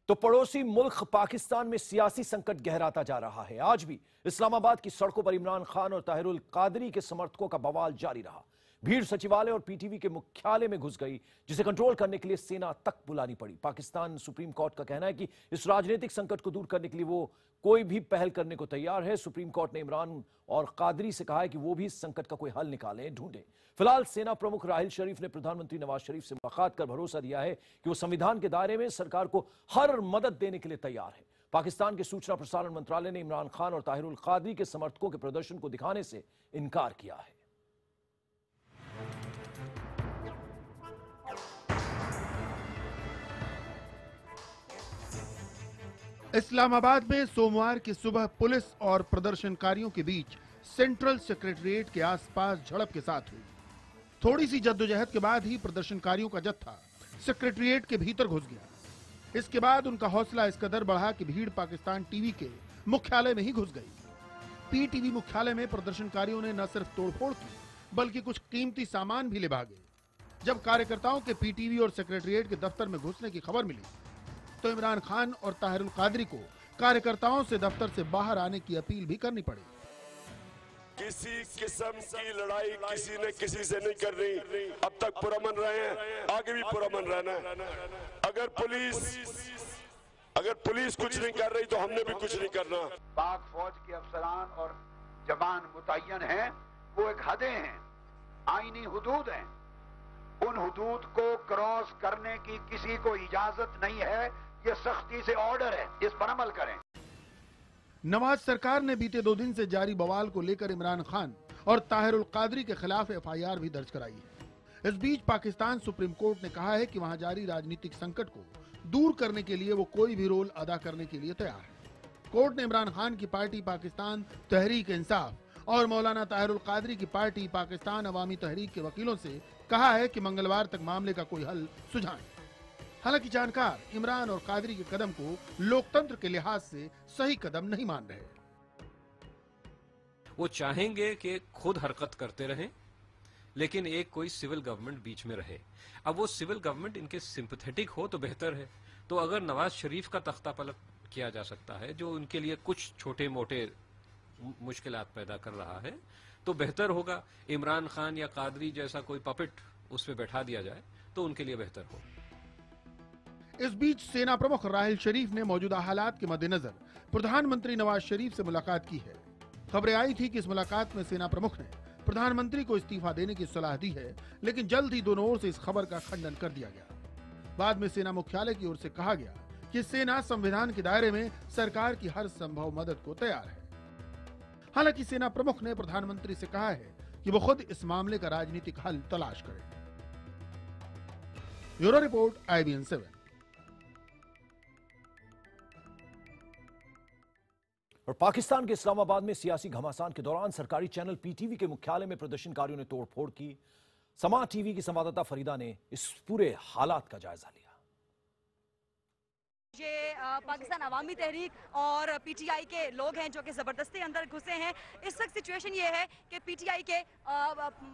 तो पड़ोसी मुल्क पाकिस्तान में सियासी संकट गहराता जा रहा है। आज भी इस्लामाबाद की सड़कों पर इमरान खान और ताहिरुल कादरी के समर्थकों का बवाल जारी रहा। भीड़ सचिवालय और पीटीवी के मुख्यालय में घुस गई, जिसे कंट्रोल करने के लिए सेना तक बुलानी पड़ी। पाकिस्तान सुप्रीम कोर्ट का कहना है कि इस राजनीतिक संकट को दूर करने के लिए वो कोई भी पहल करने को तैयार है। सुप्रीम कोर्ट ने इमरान और कादरी से कहा है कि वो भी इस संकट का कोई हल निकालें, ढूंढें। फिलहाल सेना प्रमुख राहिल शरीफ ने प्रधानमंत्री नवाज शरीफ से मुलाकात कर भरोसा दिया है कि वो संविधान के दायरे में सरकार को हर मदद देने के लिए तैयार है। पाकिस्तान के सूचना प्रसारण मंत्रालय ने इमरान खान और ताहिरुल कादरी के समर्थकों के प्रदर्शन को दिखाने से इनकार किया है। इस्लामाबाद में सोमवार की सुबह पुलिस और प्रदर्शनकारियों के बीच सेंट्रल सेक्रेटरिएट के आसपास झड़प के साथ हुई। थोड़ी सी जद्दोजहद के बाद ही प्रदर्शनकारियों का जत्था सेक्रेटरिएट के भीतर घुस गया। इसके बाद उनका हौसला इस कदर बढ़ा कि भीड़ पाकिस्तान टीवी के मुख्यालय में ही घुस गई। पीटीवी मुख्यालय में प्रदर्शनकारियों ने न सिर्फ तोड़फोड़ की, बल्कि कुछ कीमती सामान भी ले भागे। जब कार्यकर्ताओं के पीटीवी और सेक्रेटरिएट के दफ्तर में घुसने की खबर मिली, तो इमरान खान और ताहिरुल कादरी को कार्यकर्ताओं से दफ्तर से बाहर आने की अपील भी करनी पड़ी। किसी किस्म की लड़ाई किसी ने किसी से नहीं करनी। अब तक पुरअमन रहे हैं, आगे भी पुरअमन रहना है। अगर पुलिस कुछ नहीं कर रही तो हमने भी कुछ नहीं करना। पाक फौज के अफसरान और जवान मुतय्यन हैं, वो एक हदें हैं, आईनी हुदूद हैं। उन हुदूद को क्रॉस करने की किसी को इजाजत नहीं है। ये सख्ती से ऑर्डर है, इस पर अमल करें। नवाज सरकार ने बीते 2 दिन से जारी बवाल को लेकर इमरान खान और ताहिरुल कादरी के खिलाफ एफआईआर भी दर्ज कराई है। इस बीच पाकिस्तान सुप्रीम कोर्ट ने कहा है कि वहां जारी राजनीतिक संकट को दूर करने के लिए वो कोई भी रोल अदा करने के लिए तैयार है। कोर्ट ने इमरान खान की पार्टी पाकिस्तान तहरीक इंसाफ और मौलाना ताहिरुल कादरी की पार्टी पाकिस्तान अवामी तहरीक के वकीलों से कहा है कि मंगलवार तक मामले का कोई हल सुझाएं। हालांकि जानकार इमरान और कादरी के कदम को लोकतंत्र के लिहाज से सही कदम नहीं मान रहे। वो चाहेंगे कि खुद हरकत करते रहें, लेकिन एक कोई सिविल गवर्नमेंट बीच में रहे। अब वो सिविल गवर्नमेंट इनके सिंपैथेटिक हो तो बेहतर है। तो अगर नवाज शरीफ का तख्ता पलट किया जा सकता है, जो उनके लिए कुछ छोटे मोटे मुश्किलात पैदा कर रहा है, तो बेहतर होगा। इमरान खान या कादरी जैसा कोई पपेट उस पर बैठा दिया जाए तो उनके लिए बेहतर हो। इस बीच सेना प्रमुख राहिल शरीफ ने मौजूदा हालात के मद्देनजर प्रधानमंत्री नवाज शरीफ से मुलाकात की है। खबरें आई थी कि इस मुलाकात में सेना प्रमुख ने प्रधानमंत्री को इस्तीफा देने की सलाह दी है, लेकिन जल्द ही दोनों ओर से इस खबर का खंडन कर दिया गया। बाद में सेना मुख्यालय की ओर से कहा गया कि सेना संविधान के दायरे में सरकार की हर संभव मदद को तैयार है। हालांकि सेना प्रमुख ने प्रधानमंत्री से कहा है कि वो खुद इस मामले का राजनीतिक हल तलाश करें। Bureau report, IBN 7। और पाकिस्तान के इस्लामाबाद में सियासी घमासान के दौरान सरकारी चैनल पीटीवी के मुख्यालय में प्रदर्शनकारियों ने तोड़फोड़ की। समा टीवी की संवाददाता फरीदा ने इस पूरे हालात का जायजा लिया। ये पाकिस्तान अवामी तहरीक और पीटीआई के लोग हैं जो कि ज़बरदस्ती अंदर घुसे हैं। इस वक्त सिचुएशन ये है कि पीटीआई के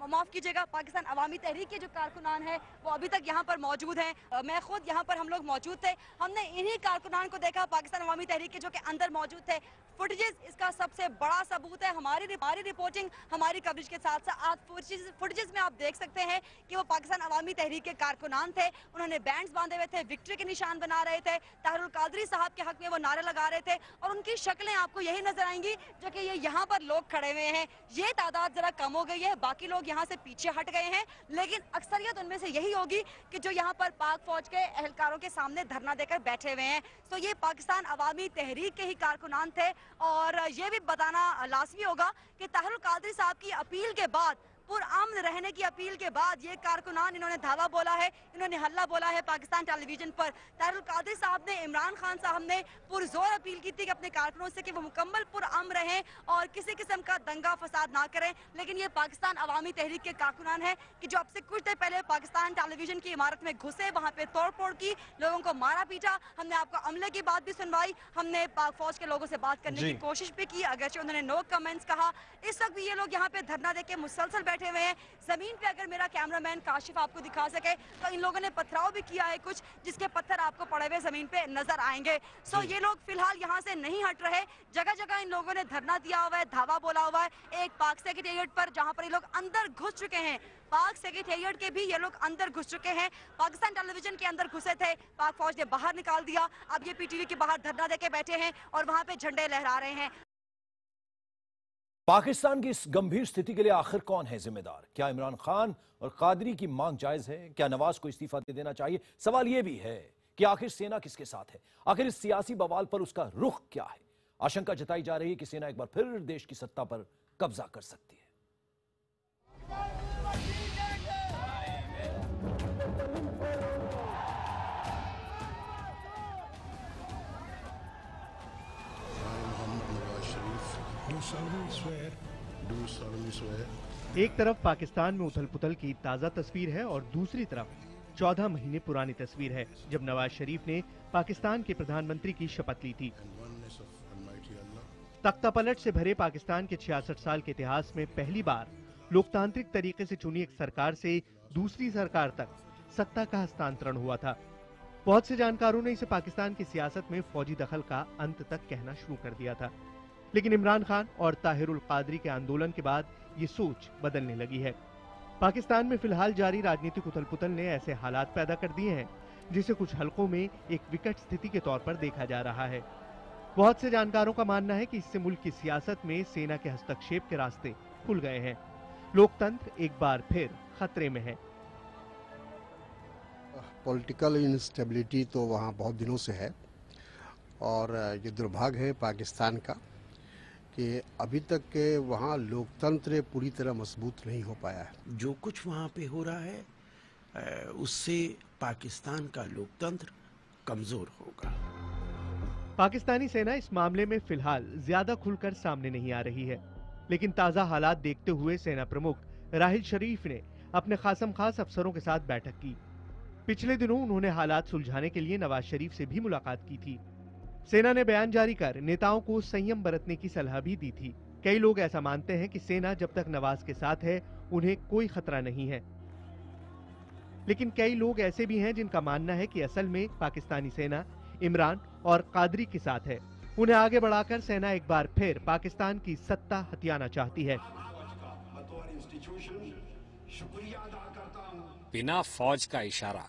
माफ़ कीजिएगा, पाकिस्तान अवामी तहरीक के जो कारकुनान हैं वो अभी तक यहाँ पर मौजूद हैं। मैं खुद यहाँ पर, हम लोग मौजूद थे, हमने इन्हीं कारकुनान को देखा, पाकिस्तान अवामी तहरीक के जो कि अंदर मौजूद थे। फुटेजेस इसका सबसे बड़ा सबूत है। हमारी रिपोर्टिंग, हमारी कवरेज के साथ साथ आप फुटेजेस में आप देख सकते हैं कि वो पाकिस्तान अवामी तहरीक के कारकुनान थे। उन्होंने बैंड्स बांधे हुए थे, विक्ट्री के निशान बना रहे थे, ताहिरुल कादरी साहब के हक में वो नारे लगा रहे थे, और उनकी शक्लें आपको यही नजर आएंगी जो कि ये यहाँ पर लोग खड़े हुए हैं। ये तादाद जरा कम हो गई है, बाकी लोग यहाँ से पीछे हट गए हैं, लेकिन अक्सरियत उनमें से यही होगी कि जो यहाँ पर पाक फौज के एहलकारों के सामने धरना देकर बैठे हुए हैं। तो ये पाकिस्तान अवामी तहरीक के ही कारकुनान थे। और ये भी बताना लाजमी होगा कि ताहिरुल कादरी साहब की अपील के बाद, पुरअमन रहने की अपील के बाद, ये कारकुनान इन्होंने धावा बोला है, इन्होंने हल्ला बोला है पाकिस्तान टेलीविजन पर। ताहिरुल कादरी साहब ने, इमरान खान साहब ने पुरजोर अपील की थी कि अपने कारकुनों से कि वो मुकम्मल पुरअमन रहें और किसी किस्म का दंगा फसाद ना करें। लेकिन ये पाकिस्तान अवामी तहरीक के कारकुनान है कि जो अब से कुछ देर पहले पाकिस्तान टेलीविजन की इमारत में घुसे, वहाँ पे तोड़फोड़ की, लोगों को मारा पीटा। हमने आपको अमले की बात भी सुनवाई, हमने पाक फौज के लोगों से बात करने की कोशिश भी की, अगरचे उन्होंने नो कमेंट्स कहा। इस वक्त भी ये लोग यहाँ पे धरना देके मुसलसल बैठे हुए हैं। जमीन पे अगर मेरा कैमरामैन काशिफ आपको दिखा सके तो इन लोगों ने पथराव भी किया है कुछ, जिसके पत्थर आपको पड़े हुए जमीन पे नजर आएंगे। सो ये लोग फिलहाल यहाँ से नहीं हट रहे। जगह जगह इन लोगों ने धरना दिया हुआ है, धावा बोला हुआ है। एक पाक सेक्रेटेरिएट पर जहाँ पर ये लोग अंदर घुस चुके हैं, पाक सेक्रेटेरिएट के भी ये लोग अंदर घुस चुके हैं। पाकिस्तान टेलीविजन के अंदर घुसे थे, पाक फौज ने बाहर निकाल दिया। अब ये पीटीवी के बाहर धरना देके बैठे हैं और वहां पे झंडे लहरा रहे हैं। पाकिस्तान की इस गंभीर स्थिति के लिए आखिर कौन है जिम्मेदार? क्या इमरान खान और कादरी की मांग जायज है? क्या नवाज को इस्तीफा दे देना चाहिए? सवाल यह भी है कि आखिर सेना किसके साथ है? आखिर इस सियासी बवाल पर उसका रुख क्या है? आशंका जताई जा रही है कि सेना एक बार फिर देश की सत्ता पर कब्जा कर सकती है। एक तरफ पाकिस्तान में उथल पुथल की ताजा तस्वीर है और दूसरी तरफ 14 महीने पुरानी तस्वीर है जब नवाज शरीफ ने पाकिस्तान के प्रधानमंत्री की शपथ ली थी। तख्ता पलट से भरे पाकिस्तान के 66 साल के इतिहास में पहली बार लोकतांत्रिक तरीके से चुनी एक सरकार से दूसरी सरकार तक सत्ता का हस्तांतरण हुआ था। बहुत से जानकारों ने इसे पाकिस्तान की सियासत में फौजी दखल का अंत तक कहना शुरू कर दिया था, लेकिन इमरान खान और ताहिरुल कादरी के आंदोलन के बाद ये सोच बदलने लगी है। पाकिस्तान में फिलहाल जारी राजनीतिक उथल-पुथल ने ऐसे हालात पैदा कर दिए हैं जिसे कुछ हलकों में एक विकट स्थिति के तौर पर देखा जा रहा है। बहुत से जानकारों का मानना है कि इससे मुल्क की सियासत में सेना के हस्तक्षेप के रास्ते खुल गए हैं। लोकतंत्र एक बार फिर खतरे में है। पॉलिटिकल इंस्टेबिलिटी तो वहाँ बहुत दिनों से है और ये दुर्भाग्य है पाकिस्तान का कि अभी तक के वहाँ लोकतंत्र पूरी तरह मजबूत नहीं हो पाया है। जो कुछ वहाँ पे हो रहा है उससे पाकिस्तान का लोकतंत्र कमजोर होगा। पाकिस्तानी सेना इस मामले में फिलहाल ज्यादा खुलकर सामने नहीं आ रही है, लेकिन ताजा हालात देखते हुए सेना प्रमुख राहिल शरीफ ने अपने खासम खास अफसरों के साथ बैठक की। पिछले दिनों उन्होंने हालात सुलझाने के लिए नवाज शरीफ से भी मुलाकात की थी। सेना ने बयान जारी कर नेताओं को संयम बरतने की सलाह भी दी थी। कई लोग ऐसा मानते हैं कि सेना जब तक नवाज के साथ है उन्हें कोई खतरा नहीं है, लेकिन कई लोग ऐसे भी हैं जिनका मानना है कि असल में पाकिस्तानी सेना इमरान और कादरी के साथ है। उन्हें आगे बढ़ाकर सेना एक बार फिर पाकिस्तान की सत्ता हथियाना चाहती है। बिना फौज का इशारा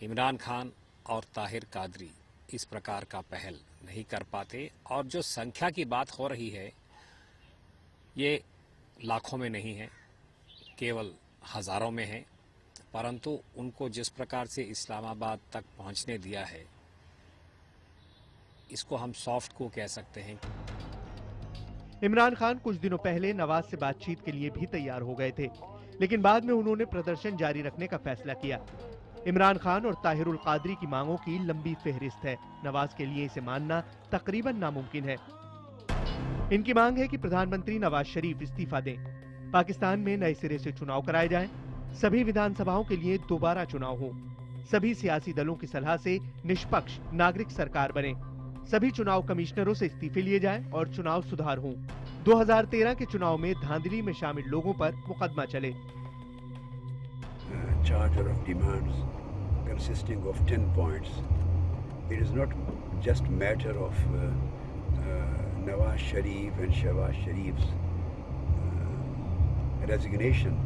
इमरान खान और ताहिर कादरी इस प्रकार का पहल नहीं कर पाते, और जो संख्या की बात हो रही है ये लाखों में नहीं है, केवल हजारों में है, परंतु उनको जिस प्रकार से इस्लामाबाद तक पहुंचने दिया है इसको हम सॉफ्ट को कह सकते हैं। इमरान खान कुछ दिनों पहले नवाज से बातचीत के लिए भी तैयार हो गए थे, लेकिन बाद में उन्होंने प्रदर्शन जारी रखने का फैसला किया। इमरान खान और ताहिरुल कादरी की मांगों की लंबी फेहरिस्त है। नवाज के लिए इसे मानना तकरीबन नामुमकिन है। इनकी मांग है कि प्रधानमंत्री नवाज शरीफ इस्तीफा दें, पाकिस्तान में नए सिरे से चुनाव कराए जाएं, सभी विधानसभाओं के लिए दोबारा चुनाव हो, सभी सियासी दलों की सलाह से निष्पक्ष नागरिक सरकार बने, सभी चुनाव कमिश्नरों से इस्तीफे लिए जाएं और चुनाव सुधार हो। 2013 के चुनाव में धांधली में शामिल लोगों पर मुकदमा चले। Charter of demands consisting of 10 points. It is not just matter of Nawaz Sharif and Shehbaz Sharif's resignation.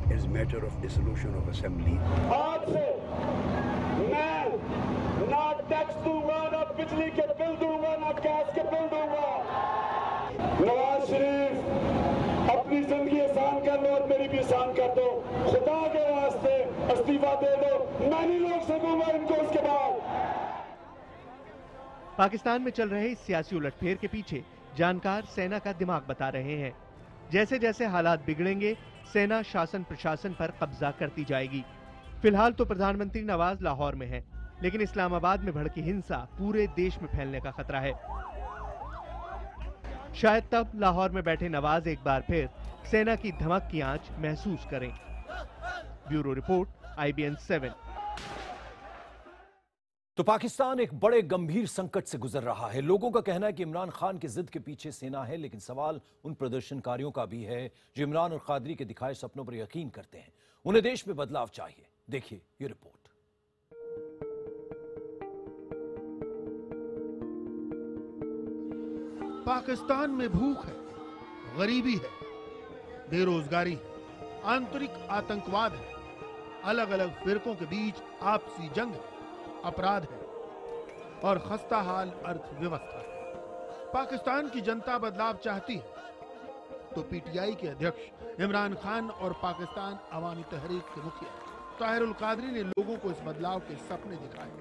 It is matter of dissolution of assembly. आज से मैं ना टैक्स दूंगा, ना बिजली के बिल दूंगा, ना गैस के बिल दूंगा। नवाज शरीफ अपनी जिंदगी आसान कर लो और मेरी भी आसान कर दो। खुदा के वास्ते इस्तीफा दे दो, मैं नहीं रोक सकूंगा इनको उसके बाद। पाकिस्तान में चल रहे इस सियासी उलटफेर के पीछे जानकार सेना का दिमाग बता रहे हैं। जैसे जैसे हालात बिगड़ेंगे सेना शासन प्रशासन पर कब्जा करती जाएगी। फिलहाल तो प्रधानमंत्री नवाज लाहौर में है, लेकिन इस्लामाबाद में भड़की हिंसा पूरे देश में फैलने का खतरा है। शायद तब लाहौर में बैठे नवाज एक बार फिर सेना की धमक की आंच महसूस करें। Bureau report, IBN 7। तो पाकिस्तान एक बड़े गंभीर संकट से गुजर रहा है। लोगों का कहना है कि इमरान खान की जिद के पीछे सेना है, लेकिन सवाल उन प्रदर्शनकारियों का भी है जो इमरान और कादरी के दिखाए सपनों पर यकीन करते हैं। उन्हें देश में बदलाव चाहिए। देखिए ये रिपोर्ट। पाकिस्तान में भूख है, गरीबी है, बेरोजगारी है, आंतरिक आतंकवाद है, अलग अलग फिरकों के बीच आपसी जंग है, अपराध है और खस्ता हाल अर्थव्यवस्था है। पाकिस्तान की जनता बदलाव चाहती है तो पीटीआई के अध्यक्ष इमरान खान और पाकिस्तान अवामी तहरीक के मुखिया ताहिरुल कादरी ने लोगों को इस बदलाव के सपने दिखाए।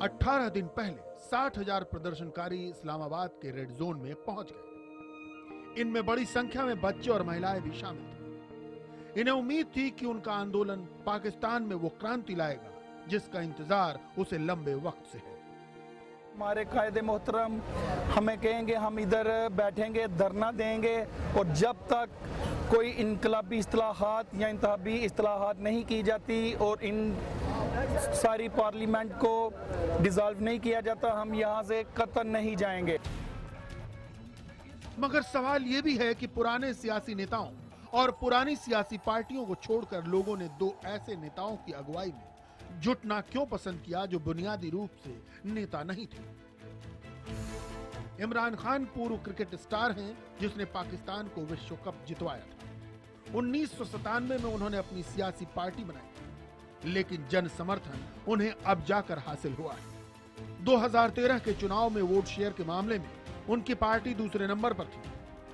18 दिन पहले 60,000 प्रदर्शनकारी इस्लामाबाद के रेड जोन में पहुंच गए। इनमें बड़ी संख्या में बच्चे और महिलाएं भी शामिल थे। इन्हें उम्मीद थी कि उनका आंदोलन पाकिस्तान में वो क्रांति लाएगा जिसका इंतजार उसे लंबे वक्त से है। हमारे कायदे मोहतरम हमें कहेंगे हम इधर बैठेंगे, धरना देंगे और जब तक कोई इनकलाबी इस्तिलाहात या इंतहाबी इस्तिलाहात नहीं की जाती और इन सारी पार्लियामेंट को डिसॉल्व नहीं किया जाता, हम यहाँ से कतई नहीं जाएंगे। मगर सवाल ये भी है कि पुराने सियासी नेताओं और पुरानी सियासी पार्टियों को छोड़कर लोगों ने दो ऐसे नेताओं की अगुवाई में जुटना क्यों पसंद किया जो बुनियादी रूप से नेता नहीं थे। इमरान खान पूर्व क्रिकेट स्टार हैं जिसने पाकिस्तान को विश्व कप जितवाया था। 1997 में उन्होंने अपनी सियासी पार्टी बनाई, लेकिन जन समर्थन उन्हें अब जाकर हासिल हुआ है। 2013 के चुनाव में वोट शेयर के मामले में उनकी पार्टी दूसरे नंबर पर थी,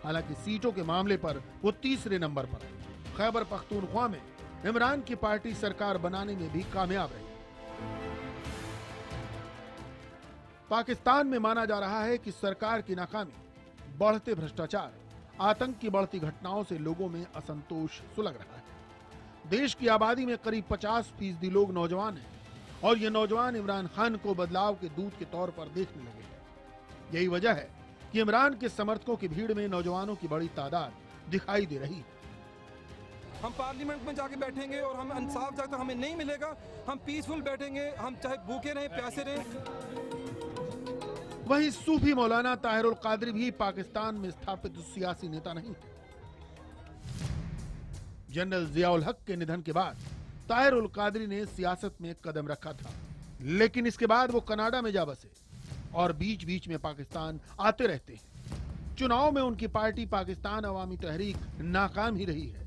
हालांकि सीटों के मामले पर वो तीसरे नंबर पर। खैबर पख्तूनख्वा में इमरान की पार्टी सरकार बनाने में भी कामयाब रही। पाकिस्तान में माना जा रहा है कि सरकार की नाकामी, बढ़ते भ्रष्टाचार, आतंक की बढ़ती घटनाओं से लोगों में असंतोष सुलग रहा है। देश की आबादी में करीब 50% लोग नौजवान हैं और ये नौजवान इमरान खान को बदलाव के दूत के तौर पर देखने लगे हैं। यही वजह है कि इमरान के समर्थकों की भीड़ में नौजवानों की बड़ी तादाद दिखाई दे रही है। हम पार्लियामेंट में जाके बैठेंगे और हम इंसाफ जब तक हमें नहीं मिलेगा हम पीसफुल बैठेंगे, हम चाहे भूखे रहें प्यासे रहें। वहीं सूफी मौलाना ताहिरुल कादरी भी पाकिस्तान में स्थापित सियासी नेता नहीं। जनरल जियाउल हक के निधन के बाद ताहिरुल कादरी ने सियासत में कदम रखा था, लेकिन इसके बाद वो कनाडा में जा बसे और बीच बीच में पाकिस्तान आते रहते हैं। चुनाव में उनकी पार्टी पाकिस्तान अवामी तहरीक नाकाम ही रही है,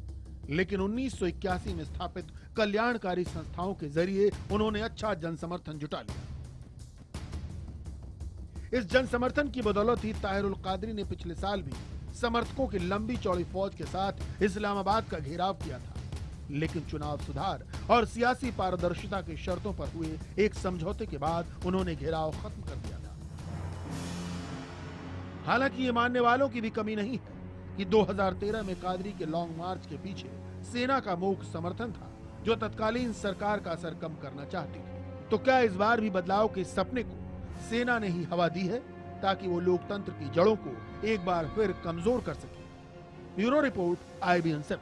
लेकिन 1981 में स्थापित कल्याणकारी संस्थाओं के जरिए उन्होंने अच्छा जनसमर्थन जुटा लिया। इस जनसमर्थन की बदौलत ही ताहिरुल कादरी ने पिछले साल भी समर्थकों की लंबी चौड़ी फौज के साथ इस्लामाबाद का घेराव किया था, लेकिन चुनाव सुधार और सियासी पारदर्शिता की शर्तों पर हुए एक समझौते के बाद उन्होंने घेराव खत्म कर दिया था। हालांकि ये मानने वालों की भी कमी नहीं है कि 2013 में कादरी के लॉन्ग मार्च के पीछे सेना का मूक समर्थन था जो तत्कालीन सरकार का असर कम करना चाहती थी। तो क्या इस बार भी बदलाव के सपने को सेना ने ही हवा दी है ताकि वो लोकतंत्र की जड़ों को एक बार फिर कमजोर कर सके? Bureau report, IBN 7।